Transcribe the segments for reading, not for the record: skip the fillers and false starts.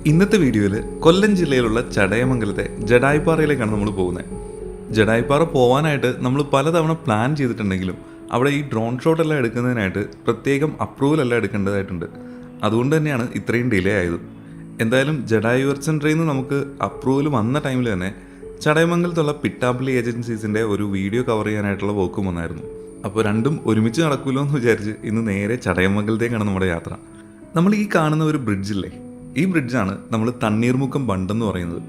ഇന്നത്തെ വീഡിയോയിൽ കൊല്ലം ജില്ലയിലുള്ള ചടയമംഗലത്തെ ജഡായിപ്പാറയിലേക്കാണ് നമ്മൾ പോകുന്നത്. ജഡായിപ്പാറ പോകാനായിട്ട് നമ്മൾ പലതവണ പ്ലാൻ ചെയ്തിട്ടുണ്ടെങ്കിലും അവിടെ ഈ ഡ്രോൺ ഷോട്ട് എല്ലാം എടുക്കുന്നതിനായിട്ട് പ്രത്യേകം അപ്രൂവൽ എല്ലാം എടുക്കേണ്ടതായിട്ടുണ്ട്. അതുകൊണ്ട് തന്നെയാണ് ഇത്രയും ഡിലേ ആയത്. എന്തായാലും ജഡായു എർത്ത് സെൻറ്ററിൽ നിന്ന് നമുക്ക് അപ്രൂവൽ വന്ന ടൈമിൽ തന്നെ ചടയമംഗലത്തുള്ള പിട്ടാപ്പള്ളി ഏജൻസീസിൻ്റെ ഒരു വീഡിയോ കവർ ചെയ്യാനായിട്ടുള്ള വോക്കും വന്നായിരുന്നു. അപ്പോൾ രണ്ടും ഒരുമിച്ച് നടക്കുമല്ലോ എന്ന് വിചാരിച്ച് ഇന്ന് നേരെ ചടയമംഗലത്തേക്കാണ് നമ്മുടെ യാത്ര. നമ്മൾ ഈ കാണുന്ന ഒരു ബ്രിഡ്ജില്ലേ, ഈ ബ്രിഡ്ജാണ് നമ്മൾ തണ്ണീർമുക്കം ബണ്ടെന്ന് പറയുന്നത്.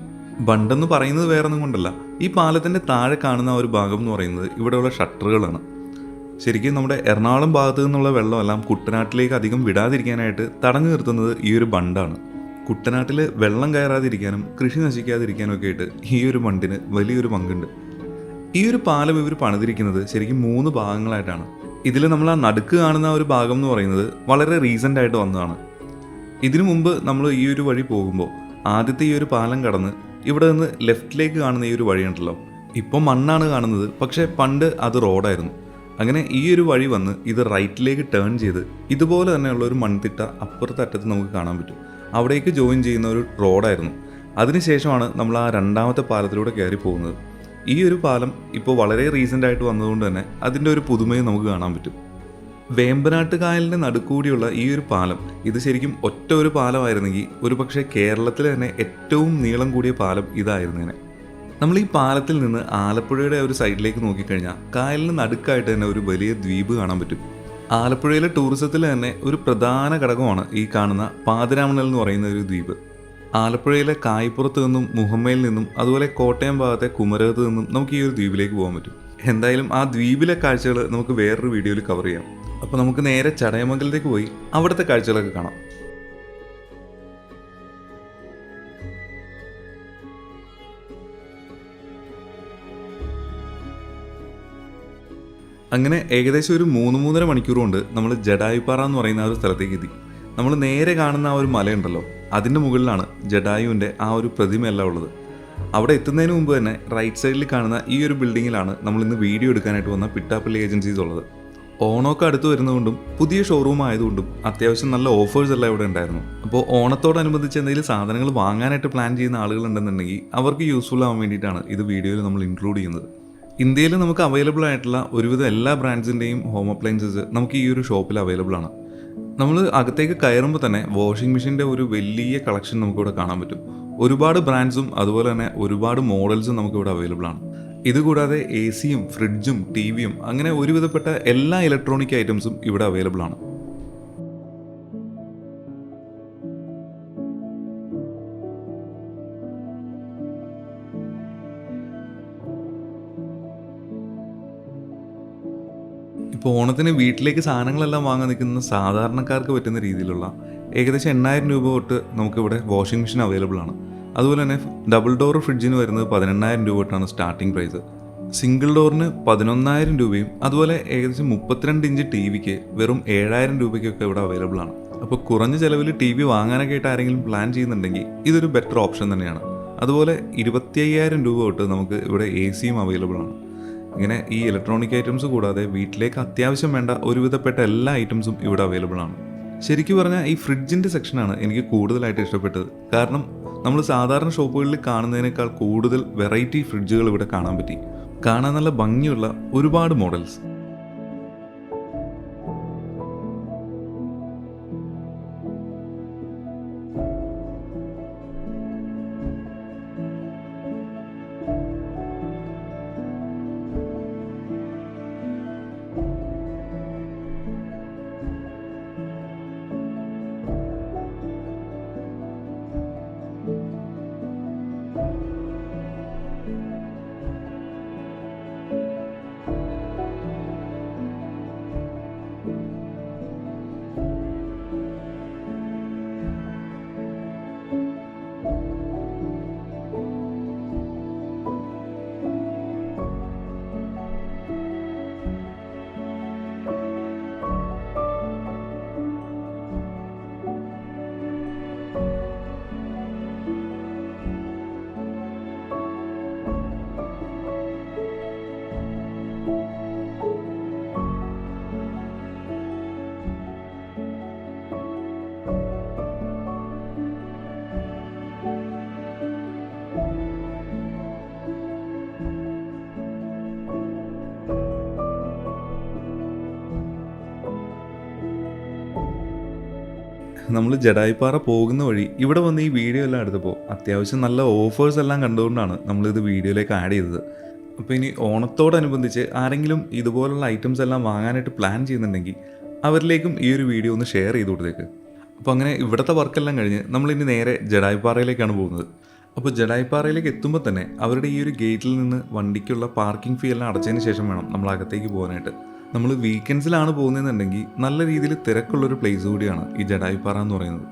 ബണ്ടെന്ന് പറയുന്നത് വേറെ ഒന്നും കൊണ്ടല്ല, ഈ പാലത്തിൻ്റെ താഴെ കാണുന്ന ഒരു ഭാഗം എന്ന് പറയുന്നത് ഇവിടെയുള്ള ഷട്ടറുകളാണ്. ശരിക്കും നമ്മുടെ എറണാകുളം ഭാഗത്തു നിന്നുള്ള വെള്ളമെല്ലാം കുട്ടനാട്ടിലേക്ക് അധികം വിടാതിരിക്കാനായിട്ട് തടഞ്ഞു നിർത്തുന്നത് ഈ ഒരു ബണ്ടാണ്. കുട്ടനാട്ടിൽ വെള്ളം കയറാതിരിക്കാനും കൃഷി നശിക്കാതിരിക്കാനും ഒക്കെ ആയിട്ട് ഈ ഒരു ബണ്ടിന് വലിയൊരു പങ്കുണ്ട്. ഈ ഒരു പാലം ഇവർ പണിതിരിക്കുന്നത് ശരിക്കും 3 ഭാഗങ്ങളായിട്ടാണ്. ഇതിൽ നമ്മൾ ആ നടുക്ക് കാണുന്ന ഒരു ഭാഗം എന്ന് പറയുന്നത് വളരെ റീസെൻ്റ് ആയിട്ട് വന്നതാണ്. ഇതിനു മുമ്പ് നമ്മൾ ഈ ഒരു വഴി പോകുമ്പോൾ ആദ്യത്തെ ഈ ഒരു പാലം കടന്ന് ഇവിടെ നിന്ന് ലെഫ്റ്റിലേക്ക് കാണുന്ന ഈ ഒരു വഴിയുണ്ടല്ലോ, ഇപ്പോൾ മണ്ണാണ് കാണുന്നത്, പക്ഷേ പണ്ട് അത് റോഡായിരുന്നു. അങ്ങനെ ഈ ഒരു വഴി വന്ന് ഇത് റൈറ്റിലേക്ക് ടേൺ ചെയ്ത് ഇതുപോലെ തന്നെയുള്ള ഒരു മൺതിട്ട അപ്പുറത്തറ്റത്ത് നമുക്ക് കാണാൻ പറ്റും. അവിടേക്ക് ജോയിൻ ചെയ്യുന്ന ഒരു റോഡായിരുന്നു. അതിനുശേഷമാണ് നമ്മൾ ആ രണ്ടാമത്തെ പാലത്തിലൂടെ കയറി പോകുന്നത്. ഈ ഒരു പാലം ഇപ്പോൾ വളരെ റീസെൻ്റ് ആയിട്ട് വന്നതുകൊണ്ട് തന്നെ അതിൻ്റെ ഒരു പുതുമയും നമുക്ക് കാണാൻ പറ്റും. വേമ്പനാട്ട് കായലിൻ്റെ നടുക്കൂടിയുള്ള ഈ ഒരു പാലം, ഇത് ശരിക്കും ഒറ്റ ഒരു പാലമായിരുന്നെങ്കിൽ ഒരു പക്ഷേ കേരളത്തിലെ തന്നെ ഏറ്റവും നീളം കൂടിയ പാലം ഇതായിരുന്നേനെ. നമ്മൾ ഈ പാലത്തിൽ നിന്ന് ആലപ്പുഴയുടെ ഒരു സൈഡിലേക്ക് നോക്കിക്കഴിഞ്ഞാൽ കായലിന് നടുക്കായിട്ട് തന്നെ ഒരു വലിയ ദ്വീപ് കാണാൻ പറ്റും. ആലപ്പുഴയിലെ ടൂറിസത്തിൽ തന്നെ ഒരു പ്രധാന ഘടകമാണ് ഈ കാണുന്ന പാതിരാമണൽ എന്ന് പറയുന്ന ഒരു ദ്വീപ്. ആലപ്പുഴയിലെ കായ്പുറത്ത് നിന്നും മുഹമ്മയിൽ നിന്നും അതുപോലെ കോട്ടയം ഭാഗത്തെ കുമരകത്ത് നിന്നും നമുക്ക് ഈ ഒരു ദ്വീപിലേക്ക് പോകാൻ പറ്റും. എന്തായാലും ആ ദ്വീപിലെ കാഴ്ചകൾ നമുക്ക് വേറൊരു വീഡിയോയിൽ കവർ ചെയ്യാം. അപ്പോൾ നമുക്ക് നേരെ ചടയമംഗലത്തേക്ക് പോയി അവിടുത്തെ കാഴ്ചകളൊക്കെ കാണാം. അങ്ങനെ ഏകദേശം ഒരു 3-3.5 മണിക്കൂർ കൊണ്ട് നമ്മൾ ജഡായുപ്പാറ എന്ന് പറയുന്ന ആ ഒരു സ്ഥലത്തേക്ക് എത്തി. നമ്മൾ നേരെ കാണുന്ന ആ ഒരു മലയുണ്ടല്ലോ, അതിൻ്റെ മുകളിലാണ് ജഡായുവിൻ്റെ ആ ഒരു പ്രതിമയെല്ലാം ഉള്ളത്. അവിടെ എത്തുന്നതിന് മുമ്പ് തന്നെ റൈറ്റ് സൈഡിൽ കാണുന്ന ഈ ഒരു ബിൽഡിങ്ങിലാണ് നമ്മൾ ഇന്ന് വീഡിയോ എടുക്കാനായിട്ട് വന്ന പിട്ടാപ്പള്ളി ഏജൻസീസ് ഉള്ളത്. ഓണമൊക്കെ അടുത്ത് വരുന്നതുകൊണ്ടും പുതിയ ഷോറൂം ആയതുകൊണ്ടും അത്യാവശ്യം നല്ല ഓഫേഴ്സ് എല്ലാം ഇവിടെ ഉണ്ടായിരുന്നു. അപ്പോൾ ഓണത്തോടനുബന്ധിച്ച് എന്തെങ്കിലും സാധനങ്ങൾ വാങ്ങാനായിട്ട് പ്ലാൻ ചെയ്യുന്ന ആളുകളുണ്ടെന്നുണ്ടെങ്കിൽ അവർക്ക് യൂസ്ഫുൾ ആവാൻ വേണ്ടിയിട്ടാണ് ഇത് വീഡിയോയിൽ നമ്മൾ ഇൻക്ലൂഡ് ചെയ്യുന്നത്. ഇന്ത്യയിൽ നമുക്ക് അവൈലബിൾ ആയിട്ടുള്ള ഒരുവിധം എല്ലാ ബ്രാൻഡ്സിൻ്റെയും ഹോം അപ്ലയൻസസ് നമുക്ക് ഈ ഒരു ഷോപ്പിൽ അവൈലബിൾ ആണ്. നമ്മൾ അകത്തേക്ക് കയറുമ്പോൾ തന്നെ വാഷിംഗ് മെഷീൻ്റെ ഒരു വലിയ കളക്ഷൻ നമുക്കിവിടെ കാണാൻ പറ്റും. ഒരുപാട് ബ്രാൻഡ്സും അതുപോലെ തന്നെ ഒരുപാട് മോഡൽസും നമുക്കിവിടെ അവൈലബിൾ ആണ്. ഇതുകൂടാതെ AC-യും ഫ്രിഡ്ജും TV-യും അങ്ങനെ ഒരുവിധപ്പെട്ട എല്ലാ ഇലക്ട്രോണിക് ഐറ്റംസും ഇവിടെ അവൈലബിൾ ആണ്. ഇപ്പോൾ ഓണത്തിന് വീട്ടിലേക്ക് സാധനങ്ങളെല്ലാം വാങ്ങാൻ നിൽക്കുന്ന സാധാരണക്കാർക്ക് പറ്റുന്ന രീതിയിലുള്ള ഏകദേശം 8,000 രൂപ തൊട്ട് നമുക്കിവിടെ വാഷിംഗ് മെഷീൻ അവൈലബിൾ ആണ്. അതുപോലെ തന്നെ ഡബിൾ ഡോർ ഫ്രിഡ്ജിന് വരുന്നത് 18,000 രൂപ തൊട്ടാണ് സ്റ്റാർട്ടിംഗ് പ്രൈസ്. സിംഗിൾ ഡോറിന് 11,000 രൂപയും അതുപോലെ ഏകദേശം 32 ഇഞ്ച് TV-ക്ക് വെറും 7,000 രൂപയ്ക്കൊക്കെ ഇവിടെ അവൈലബിൾ ആണ്. അപ്പോൾ കുറഞ്ഞ ചിലവിൽ TV വാങ്ങാനൊക്കെ ആയിട്ട് ആരെങ്കിലും പ്ലാൻ ചെയ്യുന്നുണ്ടെങ്കിൽ ഇതൊരു ബെറ്റർ ഓപ്ഷൻ തന്നെയാണ്. അതുപോലെ 25,000 രൂപ തൊട്ട് നമുക്ക് ഇവിടെ AC-യും അവൈലബിൾ ആണ്. ഇങ്ങനെ ഈ ഇലക്ട്രോണിക് ഐറ്റംസ് കൂടാതെ വീട്ടിലേക്ക് അത്യാവശ്യം വേണ്ട ഒരുവിധപ്പെട്ട എല്ലാ ഐറ്റംസും ഇവിടെ അവൈലബിൾ ആണ്. ശരിക്കും പറഞ്ഞാൽ ഈ ഫ്രിഡ്ജിൻ്റെ സെക്ഷനാണ് എനിക്ക് കൂടുതലായിട്ട് ഇഷ്ടപ്പെട്ടത്. കാരണം നമ്മൾ സാധാരണ ഷോപ്പുകളിൽ കാണുന്നതിനേക്കാൾ കൂടുതൽ വെറൈറ്റി ഫ്രിഡ്ജുകൾ ഇവിടെ കാണാൻ പറ്റി. കാണാൻ നല്ല ഭംഗിയുള്ള ഒരുപാട് മോഡൽസ്. നമ്മൾ ജഡായിപ്പാറ പോകുന്ന വഴി ഇവിടെ വന്ന് ഈ വീഡിയോ എല്ലാം എടുത്തപ്പോൾ അത്യാവശ്യം നല്ല ഓഫേഴ്സ് എല്ലാം കണ്ടുകൊണ്ടാണ് നമ്മളിത് വീഡിയോയിലേക്ക് ആഡ് ചെയ്തത്. അപ്പോൾ ഇനി ഓണത്തോടനുബന്ധിച്ച് ആരെങ്കിലും ഇതുപോലുള്ള ഐറ്റംസ് എല്ലാം വാങ്ങാനായിട്ട് പ്ലാൻ ചെയ്യുന്നുണ്ടെങ്കിൽ അവരിലേക്കും ഈ ഒരു വീഡിയോ ഒന്ന് ഷെയർ ചെയ്ത് കൊടുത്തേക്ക്. അപ്പോൾ അങ്ങനെ ഇവിടുത്തെ വർക്കെല്ലാം കഴിഞ്ഞ് നമ്മളിനി നേരെ ജഡായിപ്പാറയിലേക്കാണ് പോകുന്നത്. അപ്പോൾ ജഡായിപ്പാറയിലേക്ക് എത്തുമ്പോൾ തന്നെ അവരുടെ ഈ ഒരു ഗേറ്റിൽ നിന്ന് വണ്ടിക്കുള്ള പാർക്കിംഗ് ഫീ എല്ലാം അടച്ചതിന് ശേഷം വേണം നമ്മൾ അകത്തേക്ക് പോകാനായിട്ട്. നമ്മൾ വീക്കെൻഡ്സിലാണ് പോകുന്നതെന്നുണ്ടെങ്കിൽ നല്ല രീതിയിൽ തിരക്കുള്ളൊരു പ്ലേസ് കൂടിയാണ് ഈ ജഡായിപ്പാറ എന്ന് പറയുന്നത്.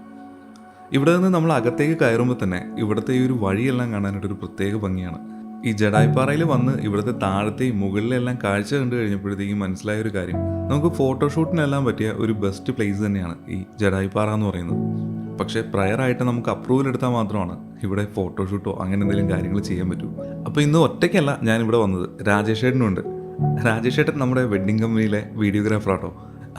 ഇവിടെ നിന്ന് നമ്മൾ അകത്തേക്ക് കയറുമ്പോൾ തന്നെ ഇവിടുത്തെ ഈ ഒരു വഴിയെല്ലാം കാണാനായിട്ടൊരു പ്രത്യേക ഭംഗിയാണ്. ഈ ജഡായിപ്പാറയിൽ വന്ന് ഇവിടുത്തെ താഴത്തെയും മുകളിലെല്ലാം കാഴ്ച കണ്ടു കഴിഞ്ഞപ്പോഴത്തേക്കും മനസ്സിലായൊരു കാര്യം, നമുക്ക് ഫോട്ടോഷൂട്ടിനെല്ലാം പറ്റിയ ഒരു ബെസ്റ്റ് പ്ലേസ് തന്നെയാണ് ഈ ജഡായിപ്പാറ എന്ന് പറയുന്നത്. പക്ഷേ പ്രയറായിട്ട് നമുക്ക് അപ്രൂവൽ എടുത്താൽ മാത്രമാണ് ഇവിടെ ഫോട്ടോഷൂട്ടോ അങ്ങനെ എന്തെങ്കിലും കാര്യങ്ങൾ ചെയ്യാൻ പറ്റൂ. അപ്പോൾ ഇന്ന് ഒറ്റയ്ക്കല്ല ഞാനിവിടെ വന്നത്, രാജേഷ് ഏട്ടനുണ്ട്. രാജേഷ് ഏട്ടൻ നമ്മുടെ വെഡ്ഡിങ് കമ്പനിയിലെ വീഡിയോഗ്രാഫറാട്ടോ.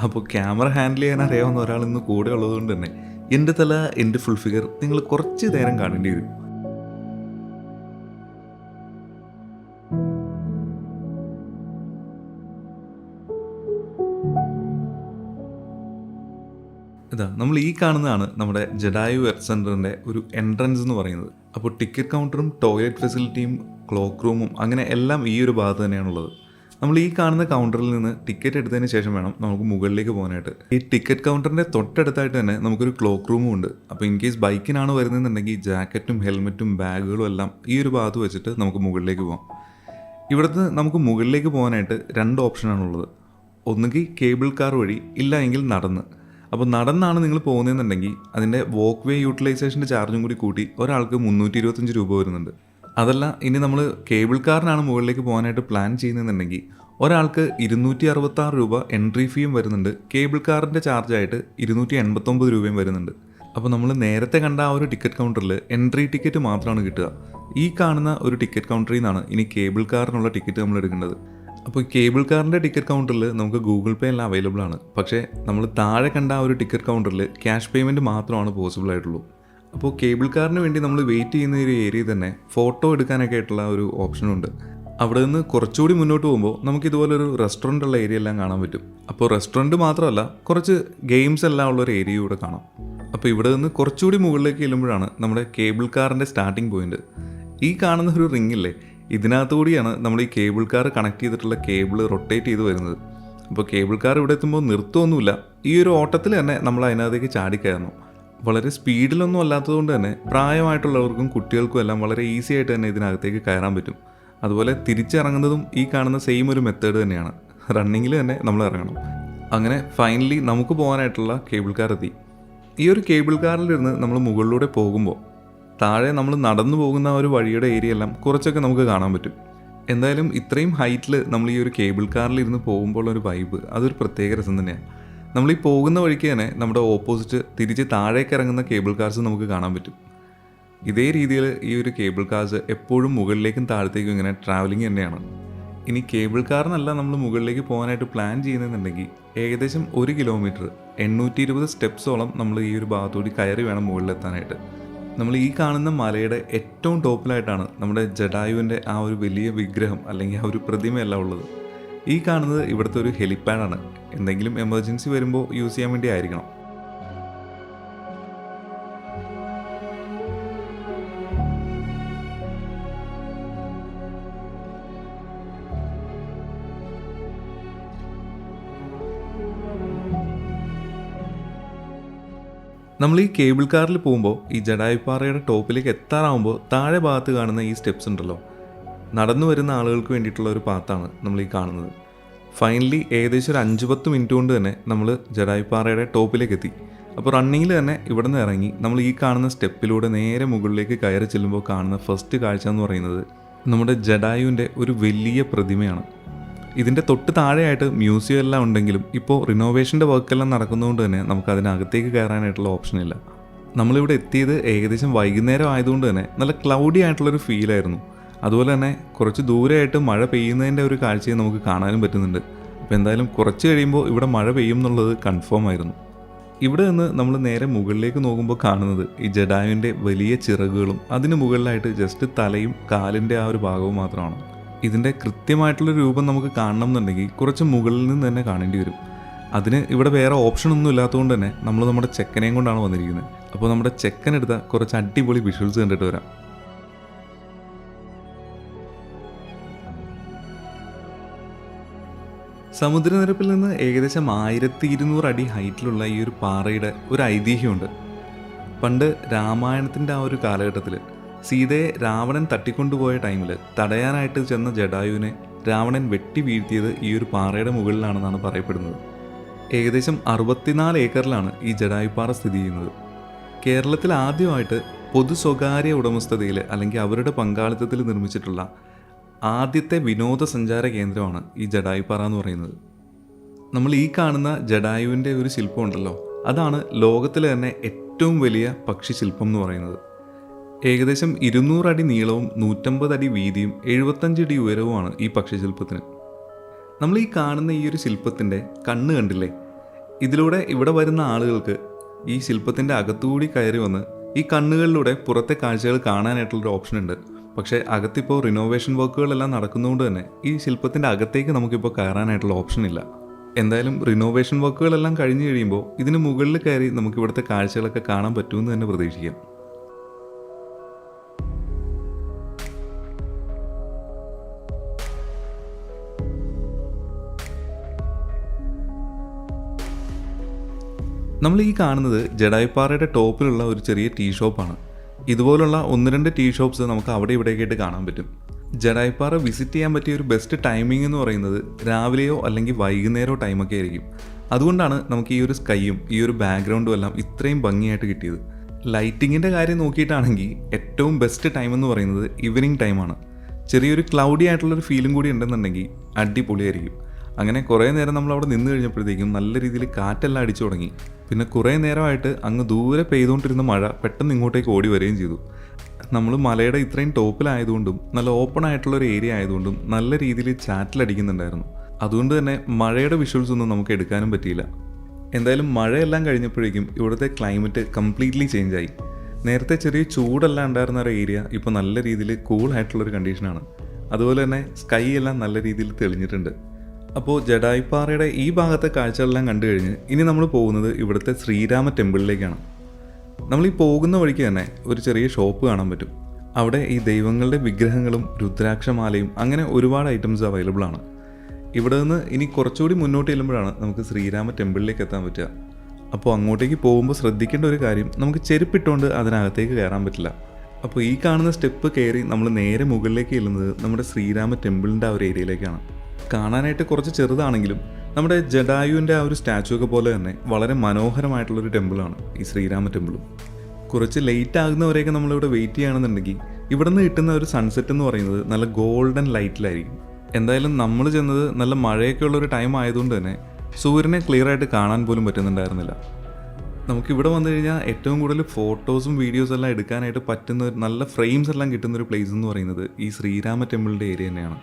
അപ്പോൾ ക്യാമറ ഹാൻഡിൽ ചെയ്യാൻ അറിയാവുന്ന ഒരാൾ ഇന്ന് കൂടെ ഉള്ളതുകൊണ്ട് തന്നെ എൻ്റെ തല എൻ്റെ ഫുൾ ഫിഗർ നിങ്ങൾ കുറച്ച് നേരം കാണേണ്ടി വരും. ഇതാ നമ്മൾ ഈ കാണുന്നതാണ് നമ്മുടെ ജഡായു എർത്ത് സെൻറ്ററിൻ്റെ ഒരു എൻട്രൻസ് എന്ന് പറയുന്നത്. അപ്പോൾ ടിക്കറ്റ് കൗണ്ടറും ടോയ്ലറ്റ് ഫെസിലിറ്റിയും ക്ലോക്ക് റൂമും അങ്ങനെ എല്ലാം ഈ ഒരു ഭാഗത്ത് തന്നെയാണുള്ളത്. നമ്മൾ ഈ കാണുന്ന കൗണ്ടറിൽ നിന്ന് ടിക്കറ്റ് എടുത്തതിന് ശേഷം വേണം നമുക്ക് മുകളിലേക്ക് പോകാനായിട്ട്. ഈ ടിക്കറ്റ് കൗണ്ടറിൻ്റെ തൊട്ടടുത്തായിട്ട് തന്നെ നമുക്കൊരു ക്ലോക്ക് റൂമും ഉണ്ട്. അപ്പോൾ ഇൻ കേസ് ബൈക്കിനാണ് വരുന്നതെന്നുണ്ടെങ്കിൽ ജാക്കറ്റും ഹെൽമെറ്റും ബാഗുകളും എല്ലാം ഈ ഒരു ഭാഗത്ത് വെച്ചിട്ട് നമുക്ക് മുകളിലേക്ക് പോകാം. ഇവിടുന്ന് നമുക്ക് മുകളിലേക്ക് പോകാനായിട്ട് 2 ഓപ്ഷനാണുള്ളത്. ഒന്നുകിൽ കേബിൾ കാർ വഴി, ഇല്ല എങ്കിൽ നടന്ന്. അപ്പോൾ നടന്നാണ് നിങ്ങൾ പോകുന്നതെന്നുണ്ടെങ്കിൽ അതിൻ്റെ വോക്ക് വേ യൂട്ടിലൈസേഷൻ്റെ ചാർജും കൂടി കൂട്ടി ഒരാൾക്ക് 325 രൂപ വരുന്നുണ്ട്. അതല്ല ഇനി നമ്മൾ കേബിൾ കാറിനാണ് മുകളിലേക്ക് പോകാനായിട്ട് പ്ലാൻ ചെയ്യുന്നതെന്നുണ്ടെങ്കിൽ ഒരാൾക്ക് 266 രൂപ എൻട്രി ഫീയും വരുന്നുണ്ട്. കേബിൾ കാറിൻ്റെ ചാർജായിട്ട് 289 രൂപയും വരുന്നുണ്ട്. അപ്പോൾ നമ്മൾ നേരത്തെ കണ്ട ആ ഒരു ടിക്കറ്റ് കൗണ്ടറിൽ എൻട്രി ടിക്കറ്റ് മാത്രമാണ് കിട്ടുക. ഈ കാണുന്ന ഒരു ടിക്കറ്റ് കൗണ്ടറിൽ നിന്നാണ് ഇനി കേബിൾ കാറിനുള്ള ടിക്കറ്റ് നമ്മൾ എടുക്കേണ്ടത്. അപ്പോൾ കേബിൾ കാറിൻ്റെ ടിക്കറ്റ് കൗണ്ടറിൽ നമുക്ക് ഗൂഗിൾ പേ എല്ലാം അവൈലബിൾ ആണ്. പക്ഷേ നമ്മൾ താഴെ കണ്ട ആ ഒരു ടിക്കറ്റ് കൗണ്ടറിൽ ക്യാഷ് പേയ്മെൻറ്റ് മാത്രമാണ് പോസിബിൾ ആയിട്ടുള്ളൂ. അപ്പോൾ കേബിൾ കാറിന് വേണ്ടി നമ്മൾ വെയിറ്റ് ചെയ്യുന്ന ഒരു ഏരിയയിൽ തന്നെ ഫോട്ടോ എടുക്കാനൊക്കെ ആയിട്ടുള്ള ഒരു ഓപ്ഷനുണ്ട്. അവിടെ നിന്ന് കുറച്ചുകൂടി മുന്നോട്ട് പോകുമ്പോൾ നമുക്ക് ഇതുപോലൊരു റെസ്റ്റോറൻ്റ് ഉള്ള ഏരിയ എല്ലാം കാണാൻ പറ്റും. അപ്പോൾ റെസ്റ്റോറൻറ്റ് മാത്രമല്ല, കുറച്ച് ഗെയിംസ് എല്ലാം ഉള്ളൊരു ഏരിയ ഇവിടെ കാണാം. അപ്പോൾ ഇവിടെ നിന്ന് കുറച്ചുകൂടി മുകളിലേക്ക് ചെല്ലുമ്പോഴാണ് നമ്മുടെ കേബിൾ കാറിൻ്റെ സ്റ്റാർട്ടിംഗ് പോയിന്റ്. ഈ കാണുന്ന ഒരു റിങ്ങില്ലേ, ഇതിനകത്തുകൂടിയാണ് നമ്മൾ ഈ കേബിൾ കാർ കണക്ട് ചെയ്തിട്ടുള്ള കേബിൾ റൊട്ടേറ്റ് ചെയ്ത് വരുന്നത്. അപ്പോൾ കേബിൾ കാർ ഇവിടെ എത്തുമ്പോൾ നിർത്തുമൊന്നുമില്ല, ഈ ഒരു ഓട്ടത്തിൽ തന്നെ നമ്മൾ അതിനകത്തേക്ക് ചാടിക്കയറണം. വളരെ സ്പീഡിലൊന്നും അല്ലാത്തതുകൊണ്ട് തന്നെ പ്രായമായിട്ടുള്ളവർക്കും കുട്ടികൾക്കും എല്ലാം വളരെ ഈസി ആയിട്ട് തന്നെ ഇതിനകത്തേക്ക് കയറാൻ പറ്റും. അതുപോലെ തിരിച്ചിറങ്ങുന്നതും ഈ കാണുന്ന സെയിം ഒരു മെത്തേഡ് തന്നെയാണ്. റണ്ണിങ്ങിൽ തന്നെ നമ്മൾ ഇറങ്ങണം. അങ്ങനെ ഫൈനലി നമുക്ക് പോകാനായിട്ടുള്ള കേബിൾ കാർ എത്തി. ഈ ഒരു കേബിൾ കാറിലിരുന്ന് നമ്മൾ മുകളിലൂടെ പോകുമ്പോൾ താഴെ നമ്മൾ നടന്നു പോകുന്ന ഒരു വഴിയുടെ ഏരിയ എല്ലാം കുറച്ചൊക്കെ നമുക്ക് കാണാൻ പറ്റും. എന്തായാലും ഇത്രയും ഹൈറ്റിൽ നമ്മൾ ഈ ഒരു കേബിൾ കാറിലിരുന്ന് പോകുമ്പോൾ ഒരു വൈബ്, അതൊരു പ്രത്യേക രസം തന്നെയാണ്. നമ്മൾ ഈ പോകുന്ന വഴിക്ക് തന്നെ നമ്മുടെ ഓപ്പോസിറ്റ് തിരിച്ച് താഴേക്ക് ഇറങ്ങുന്ന കേബിൾ കാർസ് നമുക്ക് കാണാൻ പറ്റും. ഇതേ രീതിയിൽ ഈ ഒരു കേബിൾ കാർസ് എപ്പോഴും മുകളിലേക്കും താഴത്തേക്കും ഇങ്ങനെ ട്രാവലിംഗ് തന്നെയാണ്. ഇനി കേബിൾ കാറിനല്ല നമ്മൾ മുകളിലേക്ക് പോകാനായിട്ട് പ്ലാൻ ചെയ്യുന്നതെന്നുണ്ടെങ്കിൽ ഏകദേശം 1 കിലോമീറ്റർ 820 സ്റ്റെപ്സോളം നമ്മൾ ഈ ഒരു ഭാഗത്തോടി കയറി വേണം മുകളിലെത്താനായിട്ട്. നമ്മൾ ഈ കാണുന്ന മലയുടെ ഏറ്റവും ടോപ്പിലായിട്ടാണ് നമ്മുടെ ജഡായുവിൻ്റെ ആ ഒരു വലിയ വിഗ്രഹം അല്ലെങ്കിൽ ആ ഒരു പ്രതിമയെല്ലാം ഉള്ളത്. ഈ കാണുന്നത് ഇവിടുത്തെ ഒരു ഹെലിപ്പാഡാണ്. എന്തെങ്കിലും എമർജൻസി വരുമ്പോൾ യൂസ് ചെയ്യാൻ വേണ്ടി ആയിരിക്കണം. നമ്മൾ ഈ കേബിൾ കാറിൽ പോകുമ്പോൾ ഈ ജഡായിപ്പാറയുടെ ടോപ്പിലേക്ക് എത്താറാവുമ്പോൾ താഴെ ഭാഗത്ത് കാണുന്ന ഈ സ്റ്റെപ്സ് ഉണ്ടല്ലോ, നടന്നു വരുന്ന ആളുകൾക്ക് വേണ്ടിയിട്ടുള്ള ഒരു പാത്താണ് നമ്മൾ ഈ കാണുന്നത്. ഫൈനലി ഏകദേശം ഒരു 5-10 മിനിറ്റ് കൊണ്ട് തന്നെ നമ്മൾ ജഡായിപ്പാറയുടെ ടോപ്പിലേക്ക് എത്തി. അപ്പോൾ റണ്ണിങ്ങിൽ തന്നെ ഇവിടെ നിന്ന് ഇറങ്ങി നമ്മൾ ഈ കാണുന്ന സ്റ്റെപ്പിലൂടെ നേരെ മുകളിലേക്ക് കയറി ചെല്ലുമ്പോൾ കാണുന്ന ഫസ്റ്റ് കാഴ്ച എന്ന് പറയുന്നത് നമ്മുടെ ജഡായുവിൻ്റെ ഒരു വലിയ പ്രതിമയാണ്. ഇതിൻ്റെ തൊട്ട് താഴെയായിട്ട് മ്യൂസിയം എല്ലാം ഉണ്ടെങ്കിലും ഇപ്പോൾ റിനോവേഷൻ്റെ വർക്കെല്ലാം നടക്കുന്നതുകൊണ്ട് തന്നെ നമുക്ക് അതിനകത്തേക്ക് കയറാനായിട്ടുള്ള ഓപ്ഷനില്ല. നമ്മളിവിടെ എത്തിയത് ഏകദേശം വൈകുന്നേരം ആയതുകൊണ്ട് തന്നെ നല്ല ക്ലൗഡി ആയിട്ടുള്ളൊരു ഫീലായിരുന്നു. അതുപോലെ തന്നെ കുറച്ച് ദൂരെയായിട്ട് മഴ പെയ്യുന്നതിൻ്റെ ഒരു കാഴ്ചയും നമുക്ക് കാണാനും പറ്റുന്നുണ്ട്. അപ്പോൾ എന്തായാലും കുറച്ച് കഴിയുമ്പോൾ ഇവിടെ മഴ പെയ്യും എന്നുള്ളത് കൺഫേം ആയിരുന്നു. ഇവിടെ നിന്ന് നമ്മൾ നേരെ മുകളിലേക്ക് നോക്കുമ്പോൾ കാണുന്നത് ഈ ജഡായുവിൻ്റെ വലിയ ചിറകുകളും അതിന് മുകളിലായിട്ട് ജസ്റ്റ് തലയും കാലിൻ്റെ ആ ഒരു ഭാഗവും മാത്രമാണ്. ഇതിൻ്റെ കൃത്യമായിട്ടുള്ള രൂപം നമുക്ക് കാണണം എന്നുണ്ടെങ്കിൽ കുറച്ച് മുകളിൽ നിന്ന് തന്നെ കാണേണ്ടി വരും. അതിന് ഇവിടെ വേറെ ഓപ്ഷനൊന്നും ഇല്ലാത്തതുകൊണ്ട് തന്നെ നമ്മൾ നമ്മുടെ ചെക്കനെയും കൊണ്ടാണ് വന്നിരിക്കുന്നത്. അപ്പോൾ നമ്മുടെ ചെക്കനെടുത്ത കുറച്ച് അടിപൊളി വിഷ്വൽസ് കണ്ടിട്ട് വരാം. സമുദ്രനിരപ്പിൽ നിന്ന് ഏകദേശം 1200 അടി ഹൈറ്റിലുള്ള ഈ ഒരു പാറയുടെ ഒരു ഐതിഹ്യമുണ്ട്. പണ്ട് രാമായണത്തിൻ്റെ ആ ഒരു കാലഘട്ടത്തിൽ സീതയെ രാവണൻ തട്ടിക്കൊണ്ടുപോയ ടൈമിൽ തടയാനായിട്ട് ചെന്ന ജടായുവിനെ രാവണൻ വെട്ടി വീഴ്ത്തിയത് ഈ ഒരു പാറയുടെ മുകളിലാണെന്നാണ് പറയപ്പെടുന്നത്. ഏകദേശം 64 ഏക്കറിലാണ് ഈ ജടായുപ്പാറ സ്ഥിതി ചെയ്യുന്നത്. കേരളത്തിൽ ആദ്യമായിട്ട് പൊതു സ്വകാര്യ ഉടമസ്ഥതയിൽ അല്ലെങ്കിൽ അവരുടെ പങ്കാളിത്തത്തിൽ നിർമ്മിച്ചിട്ടുള്ള ആദ്യത്തെ വിനോദസഞ്ചാര കേന്ദ്രമാണ് ഈ ജടായുപ്പാറ എന്ന് പറയുന്നത്. നമ്മൾ ഈ കാണുന്ന ജടായുവിൻ്റെ ഒരു ശില്പം ഉണ്ടല്ലോ, അതാണ് ലോകത്തിലെ തന്നെ ഏറ്റവും വലിയ പക്ഷി ശില്പം എന്ന് പറയുന്നത്. ഏകദേശം 200 അടി നീളവും 150 അടി വീതിയും 75 അടി ഉയരവുമാണ് ഈ പക്ഷിശില്പത്തിന്. നമ്മൾ ഈ കാണുന്ന ഈ ഒരു ശില്പത്തിൻ്റെ കണ്ണ് കണ്ടില്ലേ? ഇതിലൂടെ ഇവിടെ വരുന്ന ആളുകൾക്ക് ഈ ശില്പത്തിൻ്റെ അകത്തുകൂടി കയറി വന്ന് ഈ കണ്ണുകളിലൂടെ പുറത്തെ കാഴ്ചകൾ കാണാനായിട്ടുള്ളൊരു ഓപ്ഷൻ ഉണ്ട്. പക്ഷേ അകത്തിപ്പോൾ റിനോവേഷൻ വർക്കുകളെല്ലാം നടക്കുന്നതുകൊണ്ട് തന്നെ ഈ ശില്പത്തിൻ്റെ അകത്തേക്ക് നമുക്കിപ്പോൾ കയറാനായിട്ടുള്ള ഓപ്ഷൻ ഇല്ല. എന്തായാലും റിനോവേഷൻ വർക്കുകളെല്ലാം കഴിഞ്ഞ് കഴിയുമ്പോൾ ഇതിന് മുകളിൽ കയറി നമുക്കിവിടുത്തെ കാഴ്ചകളൊക്കെ കാണാൻ പറ്റുമെന്ന് തന്നെ പ്രതീക്ഷിക്കാം. നമ്മൾ ഈ കാണുന്നത് ജടായുപ്പാറയുടെ ടോപ്പിലുള്ള ഒരു ചെറിയ ടീ ഷോപ്പാണ്. ഇതുപോലുള്ള 1-2 ടീ ഷോപ്സ് നമുക്ക് അവിടെ ഇവിടെയൊക്കെയായിട്ട് കാണാൻ പറ്റും. ജടായുപ്പാറ വിസിറ്റ് ചെയ്യാൻ പറ്റിയ ഒരു ബെസ്റ്റ് ടൈമിംഗ് എന്ന് പറയുന്നത് രാവിലെയോ അല്ലെങ്കിൽ വൈകുന്നേരമോ ടൈമൊക്കെ ആയിരിക്കും. അതുകൊണ്ടാണ് നമുക്ക് ഈ ഒരു സ്കൈയും ഈ ഒരു ബാക്ക്ഗ്രൗണ്ടും എല്ലാം ഇത്രയും ഭംഗിയായിട്ട് കിട്ടിയത്. ലൈറ്റിങ്ങിൻ്റെ കാര്യം നോക്കിയിട്ടാണെങ്കിൽ ഏറ്റവും ബെസ്റ്റ് ടൈം എന്ന് പറയുന്നത് ഈവനിങ് ടൈമാണ്. ചെറിയൊരു ക്ലൗഡി ആയിട്ടുള്ളൊരു ഫീലും കൂടി ഉണ്ടെന്നുണ്ടെങ്കിൽ അടിപൊളിയായിരിക്കും. അങ്ങനെ കുറേ നേരം നമ്മൾ അവിടെ നിന്ന് കഴിഞ്ഞപ്പോഴത്തേക്കും നല്ല രീതിയിൽ കാറ്റെല്ലാം അടിച്ചു തുടങ്ങി. പിന്നെ കുറേ നേരമായിട്ട് അങ്ങ് ദൂരെ പെയ്തുകൊണ്ടിരുന്ന മഴ പെട്ടെന്ന് ഇങ്ങോട്ടേക്ക് ഓടി വരികയും ചെയ്തു. നമ്മൾ മലയുടെ ഇത്രയും ടോപ്പിലായതുകൊണ്ടും നല്ല ഓപ്പൺ ആയിട്ടുള്ളൊരു ഏരിയ ആയതുകൊണ്ടും നല്ല രീതിയിൽ ചാറ്റിലടിക്കുന്നുണ്ടായിരുന്നു. അതുകൊണ്ട് തന്നെ മഴയുടെ വിഷ്വൽസ് ഒന്നും നമുക്ക് എടുക്കാനും പറ്റിയില്ല. എന്തായാലും മഴയെല്ലാം കഴിഞ്ഞപ്പോഴേക്കും ഇവിടുത്തെ ക്ലൈമറ്റ് കംപ്ലീറ്റ്ലി ചേഞ്ചായി. നേരത്തെ ചെറിയ ചൂടെല്ലാം ഉണ്ടായിരുന്ന ഒരു ഏരിയ ഇപ്പോൾ നല്ല രീതിയിൽ കൂളായിട്ടുള്ളൊരു കണ്ടീഷനാണ്. അതുപോലെ തന്നെ സ്കൈ എല്ലാം നല്ല രീതിയിൽ തെളിഞ്ഞിട്ടുണ്ട്. അപ്പോൾ ജടായുപ്പാറയുടെ ഈ ഭാഗത്തെ കാഴ്ചകളെല്ലാം കണ്ടു കഴിഞ്ഞ് ഇനി നമ്മൾ പോകുന്നത് ഇവിടുത്തെ ശ്രീരാമ ടെമ്പിളിലേക്കാണ്. നമ്മൾ ഈ പോകുന്ന വഴിക്ക് തന്നെ ഒരു ചെറിയ ഷോപ്പ് കാണാൻ പറ്റും. അവിടെ ഈ ദൈവങ്ങളുടെ വിഗ്രഹങ്ങളും രുദ്രാക്ഷമാലയും അങ്ങനെ ഒരുപാട് ഐറ്റംസ് അവൈലബിൾ ആണ്. ഇവിടെ നിന്ന് ഇനി കുറച്ചുകൂടി മുന്നോട്ട് ചെല്ലുമ്പോഴാണ് നമുക്ക് ശ്രീരാമ ടെമ്പിളിലേക്ക് എത്താൻ പറ്റുക. അപ്പോൾ അങ്ങോട്ടേക്ക് പോകുമ്പോൾ ശ്രദ്ധിക്കേണ്ട ഒരു കാര്യം, നമുക്ക് ചെരുപ്പിട്ടുകൊണ്ട് അതിനകത്തേക്ക് കയറാൻ പറ്റില്ല. അപ്പോൾ ഈ കാണുന്ന സ്റ്റെപ്പ് കയറി നമ്മൾ നേരെ മുകളിലേക്ക് ചെല്ലുന്നത് നമ്മുടെ ശ്രീരാമ ടെമ്പിളിൻ്റെ ആ ഒരു ഏരിയയിലേക്കാണ്. കാണാനായിട്ട് കുറച്ച് ചെറുതാണെങ്കിലും നമ്മുടെ ജടായുവിൻ്റെ ആ ഒരു സ്റ്റാച്ചു ഒക്കെ പോലെ തന്നെ വളരെ മനോഹരമായിട്ടുള്ളൊരു ടെമ്പിളാണ് ഈ ശ്രീരാമ ടെമ്പിളും. കുറച്ച് ലേറ്റ് ആകുന്നവരെയൊക്കെ നമ്മളിവിടെ വെയിറ്റ് ചെയ്യുകയാണെന്നുണ്ടെങ്കിൽ ഇവിടെ നിന്ന് കിട്ടുന്ന ഒരു സൺസെറ്റ് എന്ന് പറയുന്നത് നല്ല ഗോൾഡൻ ലൈറ്റിലായിരിക്കും. എന്തായാലും നമ്മൾ ചെന്നത് നല്ല മഴയൊക്കെ ഉള്ളൊരു ടൈം ആയതുകൊണ്ട് തന്നെ സൂര്യനെ ക്ലിയർ ആയിട്ട് കാണാൻ പോലും പറ്റുന്നുണ്ടായിരുന്നില്ല. നമുക്കിവിടെ വന്നു കഴിഞ്ഞാൽ ഏറ്റവും കൂടുതൽ ഫോട്ടോസും വീഡിയോസും എല്ലാം എടുക്കാനായിട്ട് പറ്റുന്ന നല്ല ഫ്രെയിംസ് എല്ലാം കിട്ടുന്നൊരു പ്ലേസ് എന്ന് പറയുന്നത് ഈ ശ്രീരാമ ടെമ്പിളിൻ്റെ ഏരിയ തന്നെയാണ്.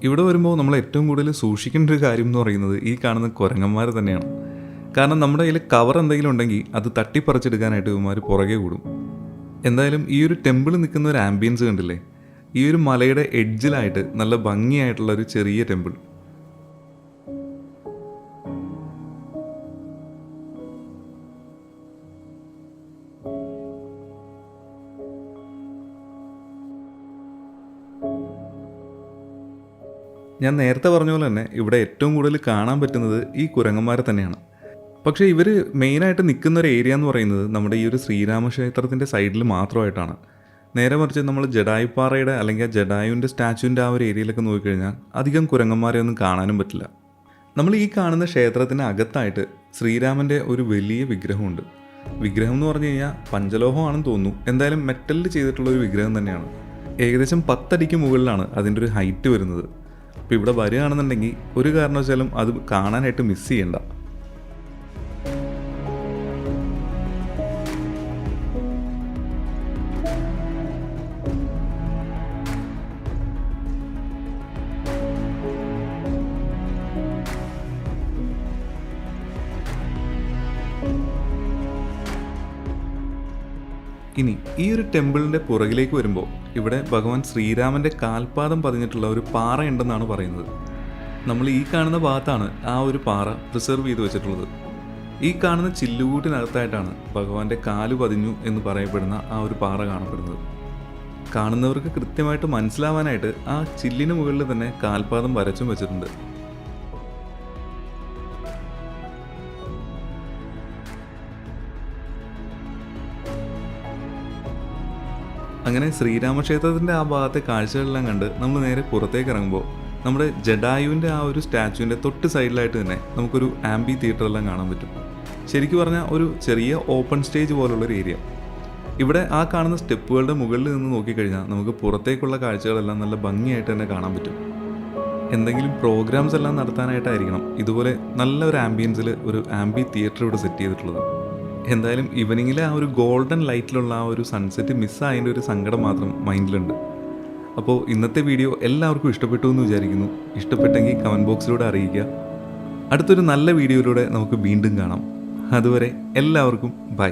ഇവിടെ വരുമ്പോൾ നമ്മൾ ഏറ്റവും കൂടുതൽ സൂക്ഷിക്കേണ്ട ഒരു കാര്യം എന്ന് പറയുന്നത് ഈ കാണുന്ന കുരങ്ങന്മാർ തന്നെയാണ്. കാരണം നമ്മുടെ കയ്യിൽ കവർ എന്തെങ്കിലും ഉണ്ടെങ്കിൽ അത് തട്ടിപ്പറിച്ചെടുക്കാനായിട്ട് ഇവന്മാർ പുറകെ കൂടും. എന്തായാലും ഈ ഒരു ടെമ്പിൾ നിൽക്കുന്ന ഒരു ആംബിയൻസ് കണ്ടില്ലേ? ഈ ഒരു മലയുടെ എഡ്ജിലായിട്ട് നല്ല ഭംഗിയായിട്ടുള്ള ഒരു ചെറിയ ടെമ്പിൾ. ഞാൻ നേരത്തെ പറഞ്ഞ പോലെ തന്നെ ഇവിടെ ഏറ്റവും കൂടുതൽ കാണാൻ പറ്റുന്നത് ഈ കുരങ്ങന്മാരെ തന്നെയാണ്. പക്ഷേ ഇവർ മെയിനായിട്ട് നിൽക്കുന്ന ഒരു ഏരിയ എന്ന് പറയുന്നത് നമ്മുടെ ഈ ഒരു ശ്രീരാമക്ഷേത്രത്തിൻ്റെ സൈഡിൽ മാത്രമായിട്ടാണ്. നേരെ മറിച്ച് നമ്മൾ ജടായുപ്പാറയുടെ അല്ലെങ്കിൽ ആ ജടായുവിൻ്റെ സ്റ്റാച്ചുവിൻ്റെ ആ ഒരു ഏരിയയിലൊക്കെ നോക്കിക്കഴിഞ്ഞാൽ അധികം കുരങ്ങന്മാരെ ഒന്നും കാണാനും പറ്റില്ല. നമ്മൾ ഈ കാണുന്ന ക്ഷേത്രത്തിന് അകത്തായിട്ട് ശ്രീരാമൻ്റെ ഒരു വലിയ വിഗ്രഹമുണ്ട്. വിഗ്രഹം എന്ന് പറഞ്ഞു കഴിഞ്ഞാൽ പഞ്ചലോഹമാണെന്ന് തോന്നുന്നു. എന്തായാലും മെറ്റലിൽ ചെയ്തിട്ടുള്ളൊരു വിഗ്രഹം തന്നെയാണ്. ഏകദേശം 10 അടിക്ക് മുകളിലാണ് അതിൻ്റെ ഒരു ഹൈറ്റ് വരുന്നത്. അപ്പോൾ ഇവിടെ വരികയാണെന്നുണ്ടെങ്കിൽ ഒരു കാരണവശാലും അത് കാണാനായിട്ട് മിസ് ചെയ്യണ്ട. ഇനി ഈ ഒരു ടെമ്പിളിൻ്റെ പുറകിലേക്ക് വരുമ്പോൾ ഇവിടെ ഭഗവാൻ ശ്രീരാമൻ്റെ കാൽപാദം പതിഞ്ഞിട്ടുള്ള ഒരു പാറയുണ്ടെന്നാണ് പറയുന്നത്. നമ്മൾ ഈ കാണുന്ന ഭാഗത്താണ് ആ ഒരു പാറ പ്രിസർവ് ചെയ്ത് വെച്ചിട്ടുള്ളത്. ഈ കാണുന്ന ചില്ലുകൂട്ടിനകത്തായിട്ടാണ് ഭഗവാന്റെ കാല് പതിഞ്ഞു എന്ന് പറയപ്പെടുന്ന ആ ഒരു പാറ കാണപ്പെടുന്നത്. കാണുന്നവർക്ക് കൃത്യമായിട്ട് മനസ്സിലാവാനായിട്ട് ആ ചില്ലിന് മുകളിൽ തന്നെ കാൽപാദം വരച്ചും വെച്ചിട്ടുണ്ട്. അങ്ങനെ ശ്രീരാമക്ഷേത്രത്തിൻ്റെ ആ ഭാഗത്തെ കാഴ്ചകളെല്ലാം കണ്ട് നമ്മൾ നേരെ പുറത്തേക്ക് ഇറങ്ങുമ്പോൾ നമ്മുടെ ജഡായുവിൻ്റെ ആ ഒരു സ്റ്റാച്ചുവിൻ്റെ തൊട്ട് സൈഡിലായിട്ട് തന്നെ നമുക്കൊരു ആംബി തിയേറ്ററെല്ലാം കാണാൻ പറ്റും. ശരിക്കും പറഞ്ഞാൽ ഒരു ചെറിയ ഓപ്പൺ സ്റ്റേജ് പോലുള്ളൊരു ഏരിയ. ഇവിടെ ആ കാണുന്ന സ്റ്റെപ്പുകളുടെ മുകളിൽ നിന്ന് നോക്കിക്കഴിഞ്ഞാൽ നമുക്ക് പുറത്തേക്കുള്ള കാഴ്ചകളെല്ലാം നല്ല ഭംഗിയായിട്ട് തന്നെ കാണാൻ പറ്റും. എന്തെങ്കിലും പ്രോഗ്രാംസ് എല്ലാം നടത്താനായിട്ടായിരിക്കണം ഇതുപോലെ നല്ലൊരു ആംബിയൻസിൽ ഒരു ആംബി തിയേറ്റർ ഇവിടെ സെറ്റ് ചെയ്തിട്ടുള്ളത്. എന്തായാലും ഈവനിങ്ങിലെ ആ ഒരു ഗോൾഡൻ ലൈറ്റിലുള്ള ആ ഒരു സൺസെറ്റ് മിസ്സായതിൻ്റെ ഒരു സങ്കടം മാത്രം മൈൻഡിലുണ്ട്. അപ്പോൾ ഇന്നത്തെ വീഡിയോ എല്ലാവർക്കും ഇഷ്ടപ്പെട്ടു എന്ന് വിചാരിക്കുന്നു. ഇഷ്ടപ്പെട്ടെങ്കിൽ കമൻറ്റ് ബോക്സിലൂടെ അറിയിക്കുക. അടുത്തൊരു നല്ല വീഡിയോയിലൂടെ നമുക്ക് വീണ്ടും കാണാം. അതുവരെ എല്ലാവർക്കും ബൈ.